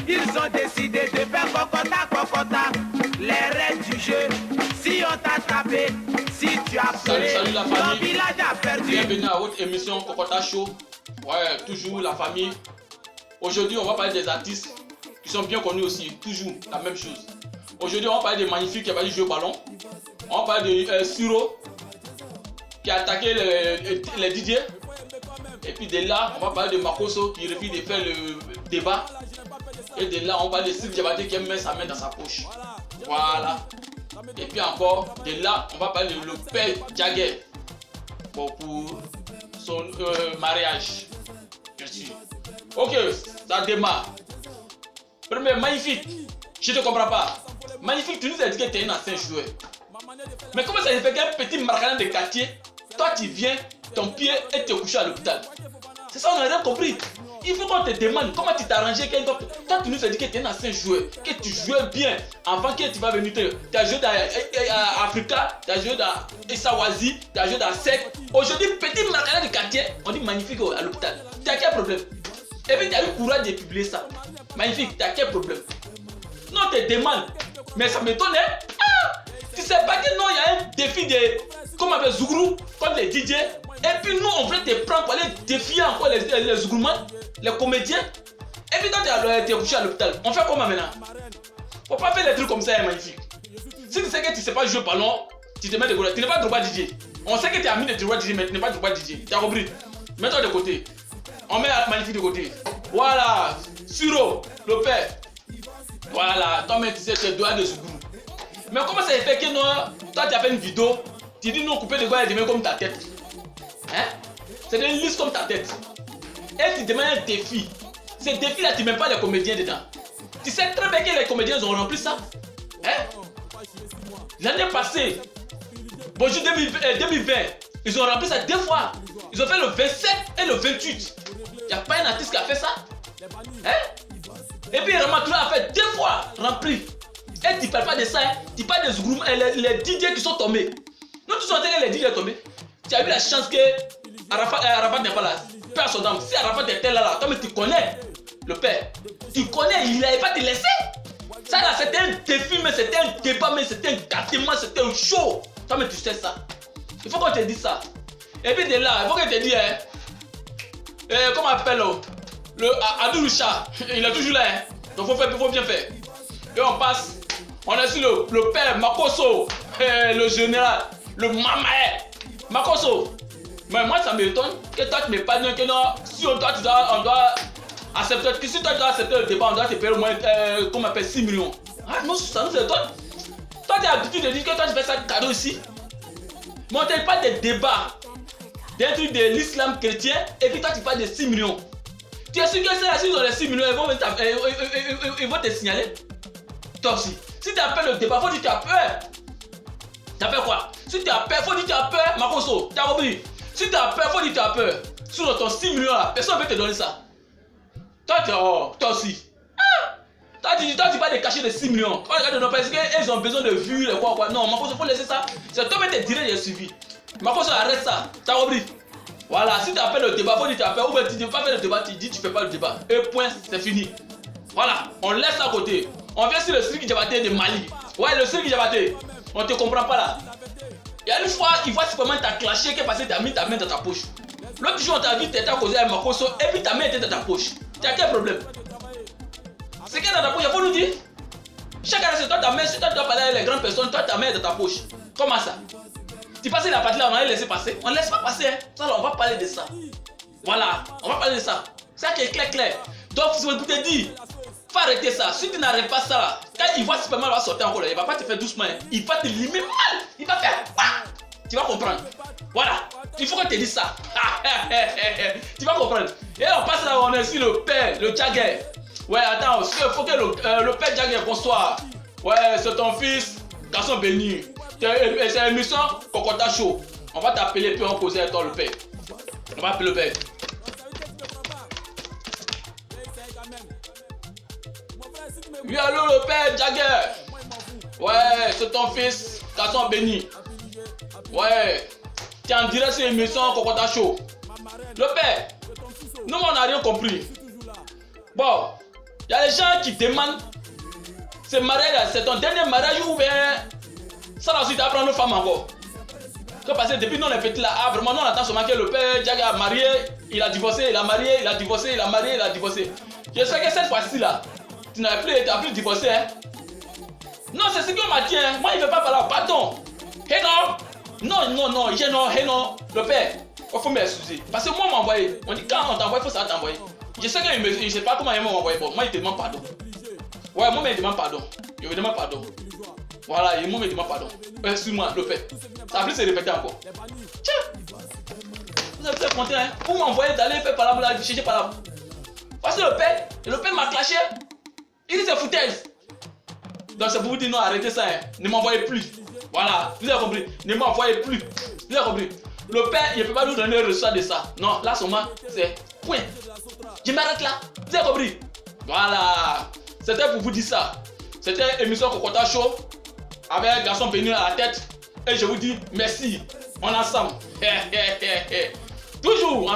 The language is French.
Ils ont décidé de faire cocota, les règles du jeu. Si on t'a tapé, si tu as Salut la ton famille. village a perdu. Bienvenue à votre émission Kokota Show. Ouais, toujours la famille. Aujourd'hui, on va parler des artistes qui sont bien connus aussi. Toujours la même chose. Aujourd'hui, on va parler des magnifiques qui a joué au ballon. On va parler de Suro qui a attaqué les DJ. Et puis de là, on va parler de Makoso qui refuse de faire le débat. Et de là, on va parler de Sir Diabaté qui met sa main dans sa poche. Voilà. Et puis encore, de là, on va parler de le père Jagger pour son mariage. Bien sûr. Ok, ça démarre. Premier, magnifique. Je ne te comprends pas. Magnifique, tu nous as dit que tu es un ancien joueur. Mais comment ça se fait qu'un petit marcanin de quartier, toi tu viens, ton pied et te couché à l'hôpital? C'est ça, on n'a rien compris. Il faut qu'on te demande comment tu t'es arrangé. Toi, tu nous as dit que tu es un ancien joueur, que tu jouais bien avant que tu vas venir. Tu as joué dans Africa, tu as joué dans Essawazi, tu as joué dans Sec. Aujourd'hui, petit marcanin de quartier, on dit magnifique à l'hôpital. Tu as quel problème? Et puis tu as eu le courage de publier ça. Magnifique, tu as quel problème? Non, on te demande. Mais ça m'étonne, hein? Ah, tu sais pas que non, il y a un défi de, comme avec Zougrou, contre les DJ. Et puis nous, on veut te prendre pour aller défier encore les Zougroumans, les comédiens. Et puis toi, tu es couché à l'hôpital. On fait comment maintenant? Faut pas faire des trucs comme ça, hein, magnifique. Si tu sais que tu sais pas jouer au ballon, tu te mets de côté. Tu n'es pas droit DJ. On sait que tu as mis des droits DJ, mais tu n'es pas droit DJ. Tu as compris? Mets-toi de côté. On met magnifique de côté. Voilà. Suro, le père. Voilà. Toi, mais tu sais, tu es droit de Zougrou. Mais comment ça fait que non, toi, tu as fait une vidéo, tu dis non, couper les doigts et demain comme ta tête. Hein? C'est une liste comme ta tête. Et tu demandes un défi. Ce défi-là, tu ne mets pas les comédiens dedans. Tu sais très bien que les comédiens ont rempli ça. Hein? L'année passée, bonjour 2020, ils ont rempli ça 2 fois. Ils ont fait le 27 et le 28. Il n'y a pas un artiste qui a fait ça. Hein? Et puis Ramatoula a fait 2 fois rempli. Et tu ne parles pas de ça, hein? Tu parles des groupes, les DJ qui sont tombés. Nous tous on dit que les DJ sont tombés. Tu as eu la chance que Arafat n'est pas là. Père son âme. Si Arafat était là, toi mais tu connais le père. Tu connais, il n'allait pas te laisser. Ça là, c'était un défi, mais c'était un débat, mais c'était un gâtement, c'était un show. Toi mais tu sais ça. Il faut qu'on te dise ça. Et puis de là, il faut qu'on te dise, hein, comment on appelle le Adouloucha, il est toujours là. Hein. Donc il faut bien faire. Et on passe. On est sur le père Makoso, le général, le Mamae. Makoso, mais moi ça m'étonne que toi tu m'es pas dit que non, si on doit accepter, que si toi tu dois accepter le débat, on doit te payer au moins, comment on appelle, 6 millions. Ah non, ça nous étonne. Toi tu as l'habitude de dire que toi tu fais ça cadeau ici. Mais on ne parle pas de débat, d'un truc de l'islam chrétien, et puis toi tu parles de 6 millions. Tu es sûr que c'est là, s'ils ont les 6 millions, ils vont te signaler. Toi aussi. Si tu as peur le débat, faut dire que tu as peur. Tu as peur quoi? Si tu as peur, faut dire que tu as peur, Makoso. Tu as compris? Si tu as peur, faut dire que tu as peur. Sur ton 6 millions là, personne ne peut te donner ça. Toi aussi. Ah! Toi tu vas te cacher de 6 millions. Regarde, non, parce qu'ils ont besoin de vues, quoi. Non, Makoso, faut laisser ça. C'est toi qui te dirais j'ai suivi. Makoso, arrête ça. Tu as compris? Voilà, si tu as peur le débat, faut dire que tu as peur. Ou bien tu ne veux pas faire le débat, tu dis tu ne fais pas le débat. Et point, c'est fini. Voilà, on laisse ça à côté. On vient sur le Sir Diabaté de Mali. Ouais, le Sir Diabaté. On ne te comprend pas là. Il y a une fois, il voit comment tu as clashé, que parce que tu as mis ta main dans ta poche. L'autre jour, on t'a vu que tu étais causé avec Makoso et puis ta main était dans ta poche. Tu as quel problème? C'est que dans ta poche, il faut nous dire. Chaque année, c'est toi ta main. Si toi tu dois parler avec les grandes personnes, toi ta main est dans ta poche. Comment ça? Tu passes la partie là, on va laisser passer. On ne laisse pas passer. Hein. Ça, là, on va parler de ça. Voilà, on va parler de ça. Ça qui est clair. Donc, je vous te dis. Faut arrêter ça. Si tu n'arrêtes pas ça là, quand il voit Superman va sortir encore là, il va pas te faire doucement. Hein. Il va te limer mal. Il va faire bah. Tu vas comprendre. Voilà. Il faut qu'on te dise ça. Tu vas comprendre. Et on passe là, on est sur le père, le Jagger. Ouais, attends, il faut que le père Jagger, bonsoir. Ouais, c'est ton fils, garçon béni. C'est l'émission Kokota Show. On va t'appeler puis on va poser avec toi le père. On va appeler le père. Oui, allô le père Jagger. Ouais, c'est ton fils, garçon béni. Ouais, tu es en direct sur l'émission Kokota Show. Le père, nous on n'a rien compris. Bon, il y a des gens qui demandent ce mariage, c'est ton dernier mariage ou bien ça ensuite à prendre une femme encore. Que parce que depuis nous les petits là, vraiment nous on attend seulement que le père Diaga a marié, il a divorcé, il a marié, il a divorcé, il a marié, il a divorcé. Je sais que cette fois-ci là, tu n'as plus divorcé hein. Non, c'est ce qu'on m'a dit hein. Moi il ne veut pas parler, pardon. Hey non, le père, il faut m'excuser. Parce que moi on m'a envoyé, on dit quand on t'envoie, il faut ça t'envoyer. Je sais qu'il ne sait pas comment il m'a envoyé, bon, moi il te demande pardon. Ouais, moi il me demande pardon. Je me demande pardon. Voilà, et moi me demande pardon. Excuse-moi, le père. Ça a plus se répéter encore. Tiens, vous avez fait compter, hein? Vous m'envoyez d'aller faire par là, chercher par là. Parce que le père m'a clashé. Il dit c'est foutaise. Donc c'est pour vous dire non, arrêtez ça, hein. Ne m'envoyez plus. Voilà, vous avez compris. Ne m'envoyez plus. Vous avez compris. Le père, il ne peut pas nous donner le résultat de ça. Non, là seulement, c'est point. Je m'arrête là. Vous avez compris. Voilà. C'était pour vous dire ça. C'était émission Kokota Show avec Garçon Béni à la tête. Et je vous dis merci. On est ensemble. Toujours.